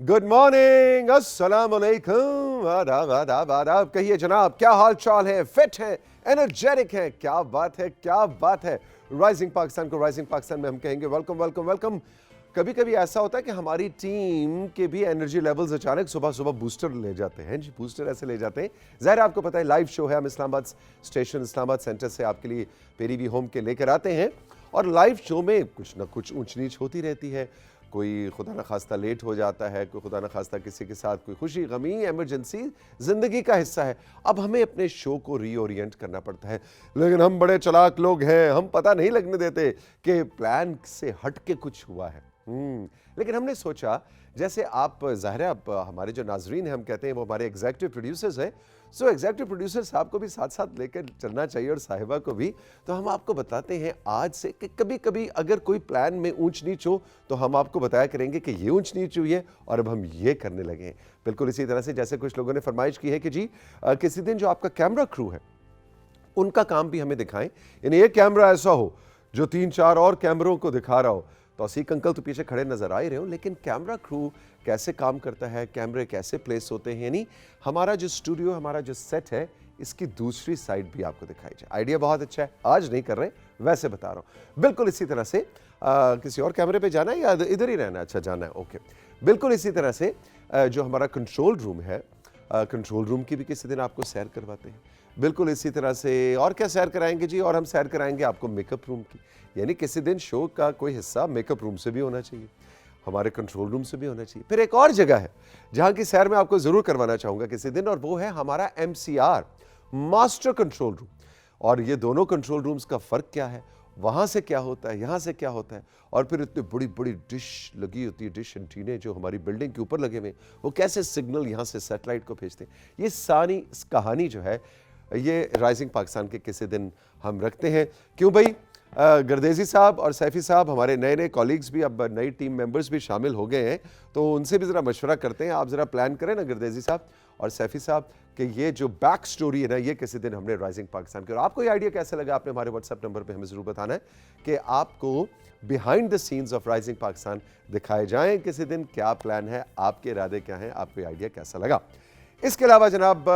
Good morning, अस्सलाम वालेकुम, आदाब आदाब आदाब। कहिए जनाब, क्या हाल चाल है? फिट है, एनर्जेटिक है? क्या बात है, क्या बात है। राइजिंग पाकिस्तान को राइजिंग पाकिस्तान में हम कहेंगे वेलकम वेलकम वेलकम। कभी कभी ऐसा होता है कि हमारी टीम के भी एनर्जी लेवल्स अचानक सुबह सुबह बूस्टर ले जाते हैं जी। बूस्टर ऐसे ले जाते हैं, ज़ाहिर आपको पता है लाइव शो है, हम इस्लामाबाद स्टेशन इस्लामाबाद सेंटर से आपके लिए पेरी वी होम के लेकर आते हैं। और लाइव शो में कुछ ना कुछ ऊंच नीच होती रहती है। कोई खुदा न खास्ता लेट हो जाता है, कोई खुदा न खास्ता किसी के साथ कोई खुशी गमी इमरजेंसी ज़िंदगी का हिस्सा है। अब हमें अपने शो को रीओरिएंट करना पड़ता है, लेकिन हम बड़े चालाक लोग हैं, हम पता नहीं लगने देते कि प्लान से हट के कुछ हुआ है। लेकिन हमने सोचा, जैसे आप ज़ाहिर है आप हमारे जो नाजरीन हैं हम कहते हैं वो हमारे एग्जीक्यूटिव प्रोड्यूसर्स हैं, सो एग्जीक्यूटिव प्रोड्यूसर साहब को भी साथ साथ लेकर चलना चाहिए और साहिबा को भी। तो हम आपको बताते हैं आज से कि कभी कभी अगर कोई प्लान में ऊंच नीच हो तो हम आपको बताया करेंगे कि ये ऊंच नीच हुई है और अब हम ये करने लगे हैं। बिल्कुल इसी तरह से जैसे कुछ लोगों ने फरमाइश की है कि जी किसी दिन जो आपका कैमरा क्रू है उनका काम भी हमें दिखाएं, यानी ये कैमरा ऐसा हो जो 3-4 और कैमरों को दिखा रहा हो। तो असीक अंकल तो पीछे खड़े नजर आ ही रहे हो, लेकिन कैमरा क्रू कैसे काम करता है, कैमरे कैसे प्लेस होते हैं, यानी हमारा जो स्टूडियो, हमारा जो सेट है, इसकी दूसरी साइड भी आपको दिखाई जाए। आइडिया बहुत अच्छा है, आज नहीं कर रहे, वैसे बता रहा हूं। बिल्कुल इसी तरह से किसी और कैमरे पे जाना है या इधर ही रहना है? अच्छा जाना है, ओके। बिल्कुल इसी तरह से जो हमारा कंट्रोल रूम है, कंट्रोल रूम की भी किसी दिन आपको सैर करवाते हैं। बिल्कुल इसी तरह से और क्या सैर कराएंगे जी, और हम सैर कराएंगे आपको मेकअप रूम की, यानी किसी दिन शो का कोई हिस्सा मेकअप रूम से भी होना चाहिए, हमारे कंट्रोल रूम से भी होना चाहिए। फिर एक और जगह है जहां की सैर मैं आपको जरूर करवाना चाहूंगा किसी दिन, और वो है हमारा MCR, मास्टर कंट्रोल रूम। और ये दोनों कंट्रोल रूम्स का फर्क क्या है, वहां से क्या होता है, यहां से क्या होता है, और फिर इतनी बड़ी बड़ी डिश लगी होती है, डिश एंटीने जो हमारी बिल्डिंग के ऊपर लगे हुए, वो कैसे सिग्नल यहां से सैटेलाइट को भेजते हैं। ये सारी कहानी जो है ये राइजिंग पाकिस्तान के किसी दिन हम रखते हैं। क्यों भाई, गर्देजी साहब और सैफी साहब हमारे नए नए कॉलीग्स भी, अब नई टीम मेंबर्स भी शामिल हो गए हैं, तो उनसे भी ज़रा मशवरा करते हैं। आप ज़रा प्लान करें ना गर्देजी साहब और सैफी साहब कि ये जो बैक स्टोरी है ना, ये किसी दिन हमने राइजिंग पाकिस्तान की। और आपको ये आइडिया कैसे लगा, आपने हमारे व्हाट्सएप नंबर पे हमें ज़रूर बताना है कि आपको behind the scenes of rising Pakistan दिखाए जाएं किसी दिन। क्या प्लान है, आपके इरादे क्या हैं, आपको ये आइडिया कैसा लगा। इसके अलावा जनाब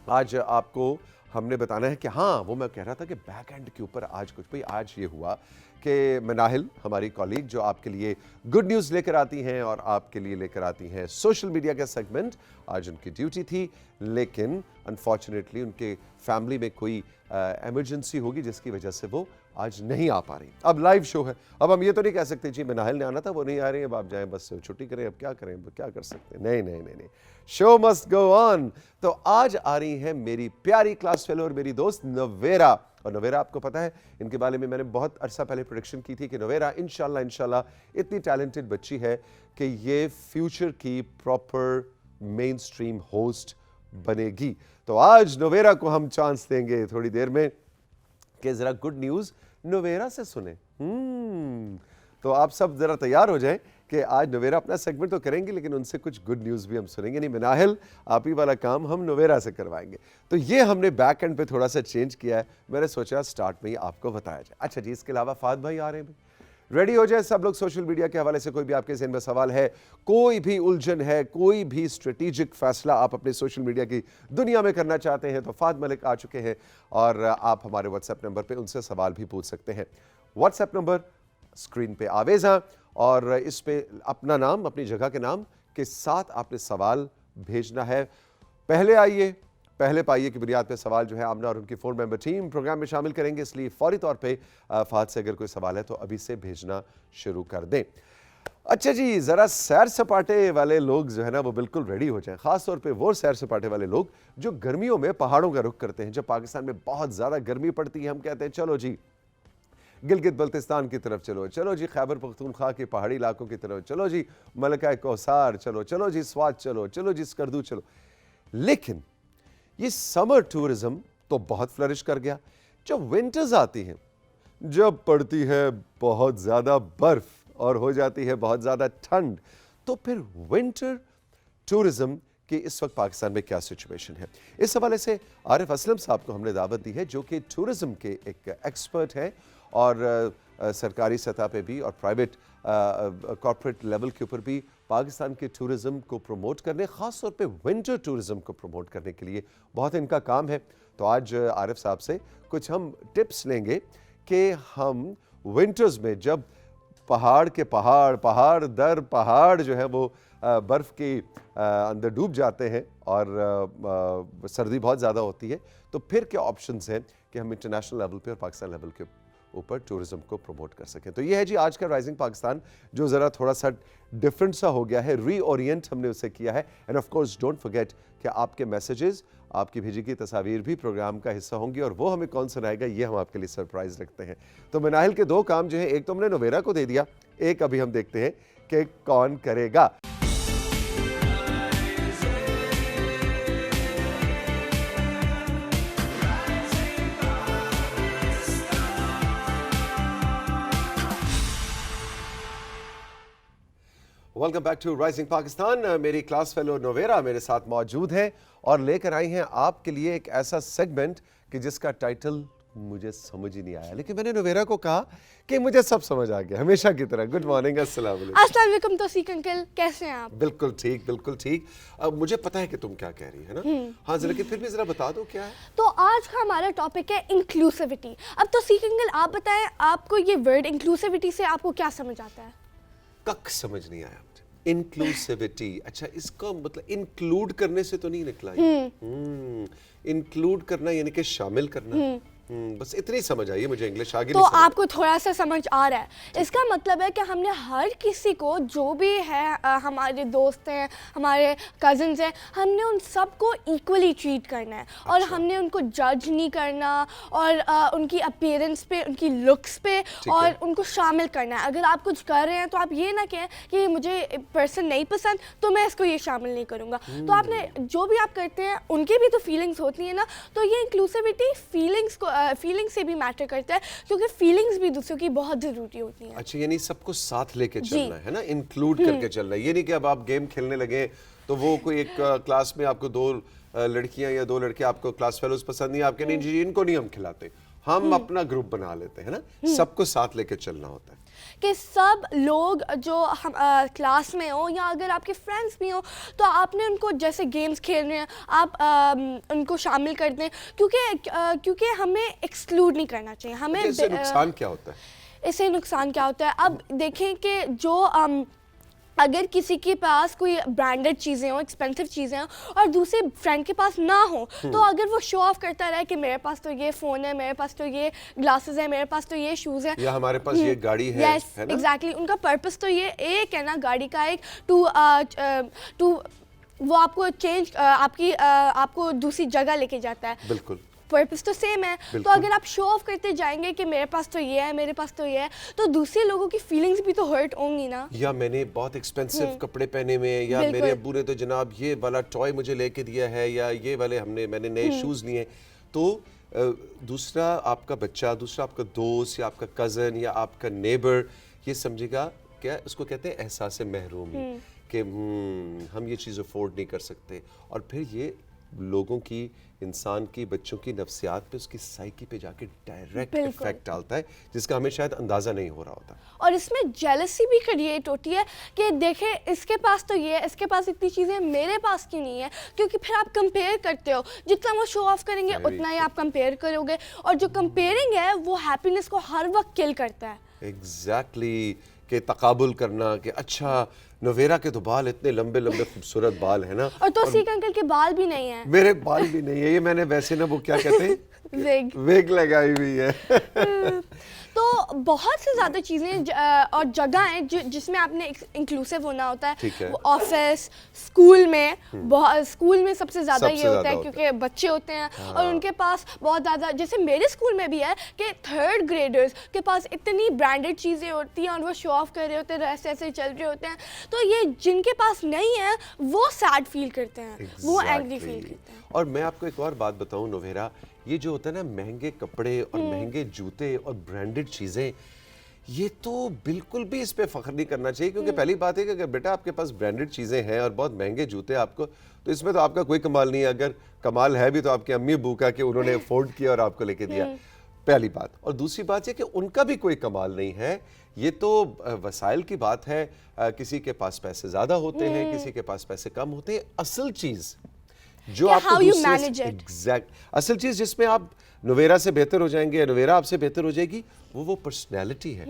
आज आपको हमने बताना है कि हाँ, वो मैं कह रहा था कि बैक एंड के ऊपर आज कुछ भाई, आज ये हुआ कि मनाहिल हमारी कॉलीग जो आपके लिए गुड न्यूज़ लेकर आती हैं और आपके लिए लेकर आती हैं सोशल मीडिया का सेगमेंट। आज उनकी ड्यूटी थी, लेकिन अनफॉर्चुनेटली उनके फैमिली में कोई इमरजेंसी होगी जिसकी वजह से वो आज नहीं आ पा रही। अब लाइव शो है, अब हम ये तो नहीं कह सकते जी मनाहिल ने आना था, वो नहीं आ रही है, अब आप जाएं बस छुट्टी करें, अब क्या करें, क्या कर सकते हैं। नहीं नहीं नहीं नहीं, शो मस्ट गो ऑन। तो आज आ रही है मेरी प्यारी क्लास फेलो और मेरी दोस्त नवेरा। और नवेरा आपको पता है, इनके बारे में मैंने बहुत अरसा पहले प्रेडिक्शन की थी कि नवेरा इंशाल्लाह इंशाल्लाह इतनी टैलेंटेड बच्ची है कि ये फ्यूचर की प्रॉपर मेन स्ट्रीम होस्ट बनेगी। तो आज नवेरा को हम चांस देंगे थोड़ी देर में कि जरा गुड न्यूज़ नवेरा से सुने। तो आप सब जरा तैयार हो जाएं कि आज नवेरा अपना सेगमेंट तो करेंगे, लेकिन उनसे कुछ गुड न्यूज़ भी हम सुनेंगे। नहीं मनाहिल, आप ही वाला काम हम नवेरा से करवाएंगे। तो ये हमने बैक एंड पे थोड़ा सा चेंज किया है, मैंने सोचा स्टार्ट में ही आपको बताया जाए। अच्छा जी, इसके अलावा फाद भाई आ रहे हैं, रेडी हो जाए सब लोग। सोशल मीडिया के हवाले से कोई भी आपके ज़हन में सवाल है, कोई भी उलझन है, कोई भी स्ट्रेटेजिक फैसला आप अपने सोशल मीडिया की दुनिया में करना चाहते हैं, तो फाद मलिक आ चुके हैं और आप हमारे व्हाट्सएप नंबर पे उनसे सवाल भी पूछ सकते हैं। व्हाट्सएप नंबर स्क्रीन पे आवेज़ा, और इस पे अपना नाम, अपनी जगह के नाम के साथ आपने सवाल भेजना है। पहले आइए, पहले पाइए की बुनियाद पे सवाल जो है आमना और उनकी 4 मेंबर टीम प्रोग्राम में शामिल करेंगे, इसलिए फौरी तौर पे फाद से अगर कोई सवाल है तो अभी से भेजना शुरू कर दें। अच्छा जी, ज़रा सैर सपाटे वाले लोग जो है ना वो बिल्कुल रेडी हो जाएं, ख़ास तौर पे वो सैर सपाटे वाले लोग जो गर्मियों में पहाड़ों का रुख करते हैं। जब पाकिस्तान में बहुत ज़्यादा गर्मी पड़ती है, हम कहते हैं चलो जी गिलगित बल्तिस्तान की तरफ चलो, चलो जी खैबर पख्तूनख्वा के पहाड़ी इलाकों की तरफ चलो, जी मलका कौसार चलो, चलो जी स्वात चलो, चलो जी स्कर्दू चलो। लेकिन ये समर टूरिज्म तो बहुत फ्लरिश कर गया। जब विंटर्स आती हैं, जब पड़ती है बहुत ज़्यादा बर्फ और हो जाती है बहुत ज़्यादा ठंड, तो फिर विंटर टूरिज्म कि इस वक्त पाकिस्तान में क्या सिचुएशन है। इस हवाले से आरिफ असलम साहब को हमने दावत दी है, जो कि टूरिज्म के एक एक्सपर्ट हैं और सरकारी सतह पे भी और प्राइवेट कॉर्पोरेट लेवल के ऊपर भी पाकिस्तान के टूरिज़्म को प्रमोट करने, ख़ास तौर पे विंटर टूरिज़्म को प्रमोट करने के लिए बहुत इनका काम है। तो आज आरिफ साहब से कुछ हम टिप्स लेंगे कि हम विंटर्स में जब पहाड़ के पहाड़ दर पहाड़ जो है वो बर्फ़ के अंदर डूब जाते हैं और सर्दी बहुत ज़्यादा होती है, तो फिर क्या ऑप्शंस हैं कि हम इंटरनेशनल लेवल पे और पाकिस्तान लेवल के ऊपर टूरिज़्म को प्रमोट कर सकें। तो ये है जी आज का राइजिंग पाकिस्तान, जो ज़रा थोड़ा सा डिफरेंट सा हो गया है, रीओरिएंट हमने उसे किया है। End of course don't forget कि आपके मैसेजेस, आपकी भेजी की तस्वीर भी प्रोग्राम का हिस्सा होंगी और वो हमें कौन सुनाएगा ये हम आपके लिए सरप्राइज रखते हैं। तो मनाहिल के दो काम जो है, एक तो हमने नोवेरा को दे दिया, एक अभी हम देखते हैं कि कौन करेगा। Welcome back to rising Pakistan. मेरी क्लास फेलो नोवेरा मेरे साथ मौजूद है और लेकर आई हैं आपके लिए एक ऐसा सेगमेंट कि जिसका टाइटल मुझे समझ ही नहीं आया, लेकिन मैंने नोवेरा को कहा कि मुझे सब समझ आ गया, हमेशा की तरह। गुड मॉर्निंग, अस्सलाम वालेकुम। अस्सलाम वालेकुम तौसीक अंकल, कैसे हैं आप? बिल्कुल ठीक, बिल्कुल ठीक। अब मुझे पता है कि तुम क्या कह रही है ना, हाँ जरा, फिर भी जरा बता दो क्या है। तो आज का हमारा टॉपिक है इंक्लूसिविटी। अब तौसीक अंकल आप बताएं, आपको ये वर्ड इंक्लूसिविटी से आपको क्या समझ आता है? कख समझ नहीं आया मुझे। इंक्लूसिविटी, अच्छा इसका मतलब इंक्लूड करने से तो नहीं निकला। इंक्लूड करना यानी कि शामिल करना। बस इतनी समझ आई है मुझे, इंग्लिश आगे तो नहीं समझ। आपको थोड़ा सा समझ आ रहा है। इसका मतलब है कि हमने हर किसी को, जो भी है हमारे दोस्त हैं, हमारे कज़न्स हैं, हमने उन सबको इक्वली ट्रीट करना है। और हमने उनको जज नहीं करना और उनकी अपीयरेंस पे, उनकी लुक्स पे और उनको शामिल करना है। अगर आप कुछ कर रहे हैं तो आप ये ना कहें कि मुझे पर्सन नहीं पसंद तो मैं इसको ये शामिल नहीं करूँगा। तो आपने जो भी आप करते हैं उनकी भी तो फीलिंग्स होती हैं ना। तो ये इंक्लूसिविटी फीलिंग्स से भी मैटर करता है, क्योंकि फीलिंग्स भी दूसरों की बहुत ज़रूरी होती हैं। अच्छा, यानी सबको साथ लेके चलना है ना, इंक्लूड करके चलना है। ये नहीं कि अब आप गेम खेलने लगे तो वो कोई एक क्लास में आपको दो लड़कियां या दो लड़के आपको क्लास फेलोज पसंद नहीं, आपके नहीं जी इनको नहीं हम खिलाते, हम अपना ग्रुप बना लेते हैं ना। सबको साथ लेके चलना होता है कि सब लोग जो हम क्लास में हो या अगर आपके फ्रेंड्स भी हो तो आपने उनको जैसे गेम्स खेल रहे हैं आप उनको शामिल कर दें, क्योंकि हमें एक्सक्लूड नहीं करना चाहिए। हमें इससे नुकसान क्या होता है? इससे नुकसान क्या होता है, अब देखें कि जो अगर किसी के पास कोई ब्रांडेड चीज़ें हो, एक्सपेंसिव चीज़ें हो और दूसरे फ्रेंड के पास ना हो, तो अगर वो शो ऑफ करता रहे कि मेरे पास तो ये फ़ोन है, मेरे पास तो ये ग्लासेस है, मेरे पास तो ये शूज़ हैं, या हमारे पास ये गाड़ी है, यस एग्जैक्टली, उनका पर्पस तो ये एक है ना गाड़ी का, एक टू वो आपको आपको दूसरी जगह लेके जाता है। बिल्कुल, पर्पस तो सेम है। तो अगर आप शो ऑफ करते जाएंगे कि मेरे पास तो ये है, मेरे पास तो ये है, तो दूसरे लोगों की फीलिंग्स भी तो हर्ट होंगी ना। या मैंने बहुत एक्सपेंसिव कपड़े पहने हुए हैं, या मेरे अब्बू ने तो जनाब ये वाला टॉय मुझे लेके दिया है, या ये वाले मैंने नए शूज़ लिए। तो दूसरा आपका बच्चा, दूसरा आपका दोस्त या आपका कज़न या आपका नेबर ये समझेगा, क्या उसको कहते हैं एहसास महरूमी, कि हम ये चीज़ अफोर्ड नहीं कर सकते। और फिर ये लोगों की, इंसान की, बच्चों की नफ्सियात पे, उसकी साइकी पे जाके डायरेक्ट इफेक्ट डालता है, जिसका हमें शायद अंदाज़ा नहीं हो रहा होता। और इसमें जेलसी भी क्रिएट होती है कि देखें इसके पास तो ये है, इसके पास इतनी चीज़ें, मेरे पास क्यों नहीं है, क्योंकि फिर आप कंपेयर करते हो। जितना वो शो ऑफ करेंगे उतना ही आप कंपेयर करोगे, और जो कंपेयरिंग है वो हैप्पीनेस को हर वक्त किल करता है। एग्जैक्टली, कि तकाबुल करना कि अच्छा नोवेरा के तो बाल इतने लंबे लंबे खूबसूरत बाल है ना, और तौसीक अंकल के बाल भी नहीं है। मेरे बाल भी नहीं है, ये मैंने वैसे ना वो क्या कहते हैं विग लगाई हुई है। तो बहुत से ज़्यादा चीज़ें और जगह हैं जिसमें आपने इंक्लूसिव होना होता है। ऑफिस, स्कूल में सबसे ज़्यादा ये होता है क्योंकि बच्चे होते हैं और उनके पास बहुत ज़्यादा, जैसे मेरे स्कूल में भी है कि थर्ड ग्रेडर्स के पास इतनी ब्रांडेड चीज़ें होती हैं और वो शो ऑफ कर रहे होते हैं, ऐसे ऐसे चल रहे होते हैं। तो ये जिनके पास नहीं है वो सैड फील करते हैं, वो एंग्री फील करते हैं। और मैं आपको एक और बात बताऊं नोवेरा, ये जो होता है ना महंगे कपड़े और महंगे जूते और ब्रांडेड चीज़ें, ये तो बिल्कुल भी इस पे फख्र नहीं करना चाहिए। क्योंकि पहली बात है कि अगर बेटा आपके पास ब्रांडेड चीज़ें हैं और बहुत महंगे जूते आपको, तो इसमें तो आपका कोई कमाल नहीं है। अगर कमाल है भी तो आपके अम्मी अब्बू का कि उन्होंने अफोर्ड किया और आपको लेके दिया। पहली बात। और दूसरी बात ये कि उनका भी कोई कमाल नहीं है, ये तो वसाइल की बात है। किसी के पास पैसे ज्यादा होते हैं, किसी के पास पैसे कम होते हैं। असल चीज जो Yeah, आपको how you दूसरे manage it. एग्जैक्ट असल चीज जिसमें आप नुवेरा से बेहतर हो जाएंगे या नुवेरा आपसे बेहतर हो जाएगी, वो पर्सनैलिटी है,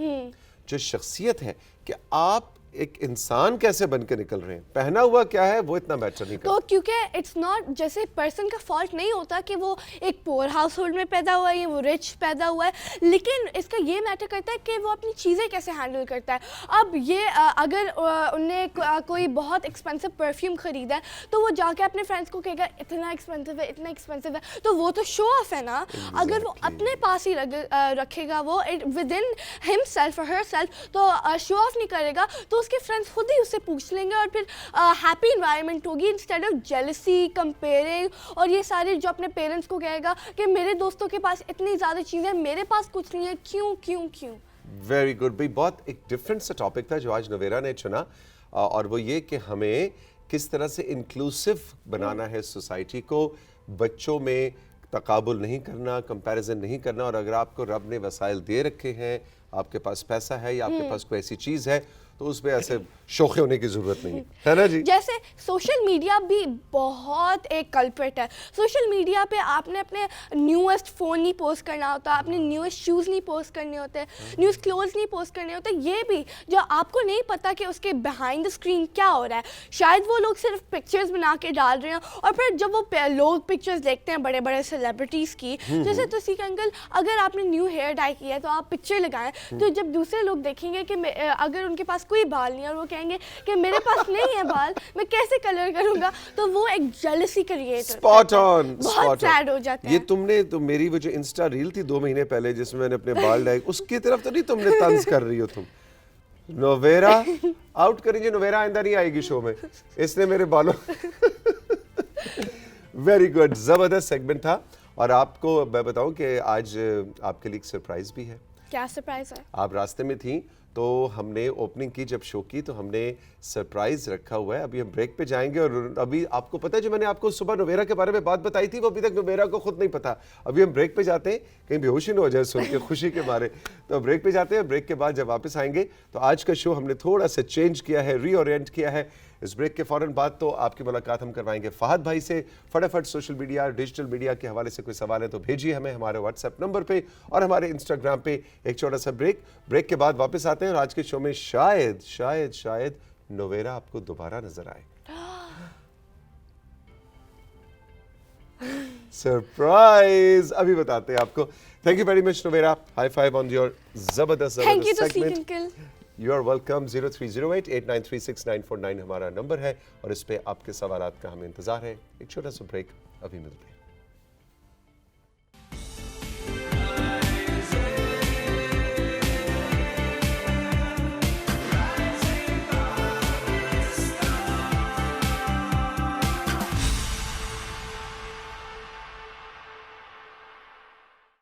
जो शख्सियत है कि आप एक इंसान कैसे बन के निकल रहे हैं। पहना हुआ क्या है वो इतना मैटर नहीं करता। तो क्योंकि इट्स नॉट, जैसे पर्सन का फॉल्ट नहीं होता कि वो एक पोअर हाउस होल्ड में पैदा हुआ है या वो रिच पैदा हुआ है, लेकिन इसका ये मैटर करता है कि वो अपनी चीज़ें कैसे हैंडल करता है। अब ये अगर उनने कोई बहुत एक्सपेंसिव परफ्यूम ख़रीदा है तो वो जाके अपने फ्रेंड्स को कहेगा इतना एक्सपेंसिव है, इतना एक्सपेंसिव है, तो वो तो शो ऑफ है ना। अगर वो अपने पास ही रखेगा वो विद इन हिमसेल्फ और हर सेल्फ, तो शो ऑफ नहीं करेगा, तो उसके फ्रेंड्स खुद ही उससे पूछ लेंगे और फिर हैप्पी इन्वायरमेंट होगी इंस्टेड ऑफ जेलसी, कंपेयरिंग। और ये सारे जो अपने पेरेंट्स को कहेगा कि मेरे दोस्तों के पास इतनी ज़्यादा चीज़ें, मेरे पास कुछ नहीं है, क्यों क्यों क्यों। वेरी गुड भाई, बहुत एक डिफरेंट सा टॉपिक था जो आज नवेरा ने चुना, और वो ये कि हमें किस तरह से इंक्लूसिव बनाना है सोसाइटी को। बच्चों में तकाबुल नहीं करना, कंपैरिजन नहीं करना, और अगर आपको रब ने वसाइल दे रखे हैं, आपके पास पैसा है या आपके पास कोई ऐसी चीज़ है, तो उसमें ऐसे शोखे होने की जरूरत नहीं है ना जी। जैसे सोशल मीडिया भी बहुत एक कल्प्रिट है। सोशल मीडिया पे आपने अपने न्यूएस्ट फ़ोन नहीं पोस्ट करना होता, अपने न्यूएस्ट शूज़ नहीं पोस्ट करने होते, न्यूज़ क्लोथ्स नहीं पोस्ट करने होते। ये भी जो आपको नहीं पता कि उसके बिहाइंड द स्क्रीन क्या हो रहा है। शायद वो लोग सिर्फ पिक्चर्स बना के डाल रहे हैं, और फिर जब वो लोग पिक्चर्स देखते हैं बड़े बड़े सेलिब्रिटीज़ की, जैसे तुसी का अंकल, अगर आपने न्यू हेयर डाई किया है तो आप पिक्चर लगाएं, तो जब दूसरे लोग देखेंगे कि अगर उनके पास कोई बाल नहीं है और वो कहेंगे कि मेरे पास नहीं है बाल, मैं कैसे कलर करूंगा, तो वो एक जेलसी क्रिएट स्पॉट ऑन, बहुत सैड हो जाता है। ये तुमने तो मेरी वो जो इंस्टा रील थी 2 महीने पहले जिसमें मैंने अपने बाल डाई, उसकी तरफ तो नहीं तुमने तंज कर रही हो तुम। नोवेरा आउट करेंगे, नोवेरा आइंदा नहीं आएगी शो में, इसने मेरे बालों वेरी गुड, जबरदस्त सेगमेंट था। और आपको मैं बताऊं कि आज आपके लिए एक सरप्राइज भी है। क्या सरप्राइज है? आप रास्ते में थी तो हमने ओपनिंग की, जब शो की तो हमने सरप्राइज रखा हुआ है। अभी हम ब्रेक पे जाएंगे, और अभी आपको पता है जो मैंने आपको सुबह नोवेरा के बारे में बात बताई थी, वो अभी तक नोवेरा को खुद नहीं पता। अभी हम ब्रेक पे जाते हैं, कहीं बेहोशी न हो जाए सुन के खुशी के मारे। तो ब्रेक पे जाते हैं, ब्रेक के बाद जब वापस आएंगे तो आज का शो हमने थोड़ा सा चेंज किया है, रीओरिएंट किया है। इस ब्रेक के फौरन बाद तो आपकी मुलाकात हम करवाएंगे फहद भाई से। फटाफट सोशल मीडिया, डिजिटल मीडिया के हवाले से कोई सवाल है तो भेजिए हमें हमारे व्हाट्सएप नंबर पे और हमारे इंस्टाग्राम पे। एक छोटा सा ब्रेक के बाद वापस आते हैं, और आज के शो में शायद शायद शायद नोवेरा आपको दोबारा नजर आए। सरप्राइज अभी बताते हैं आपको। Thank you very much Novera, high five on your जबरदस्त thank you segment. Uncle. You are welcome. 0308893694 हमारा नंबर है, और इस पे आपके सवालात का हमें इंतजार है। एक छोटा सा ब्रेक, अभी मिलते हैं।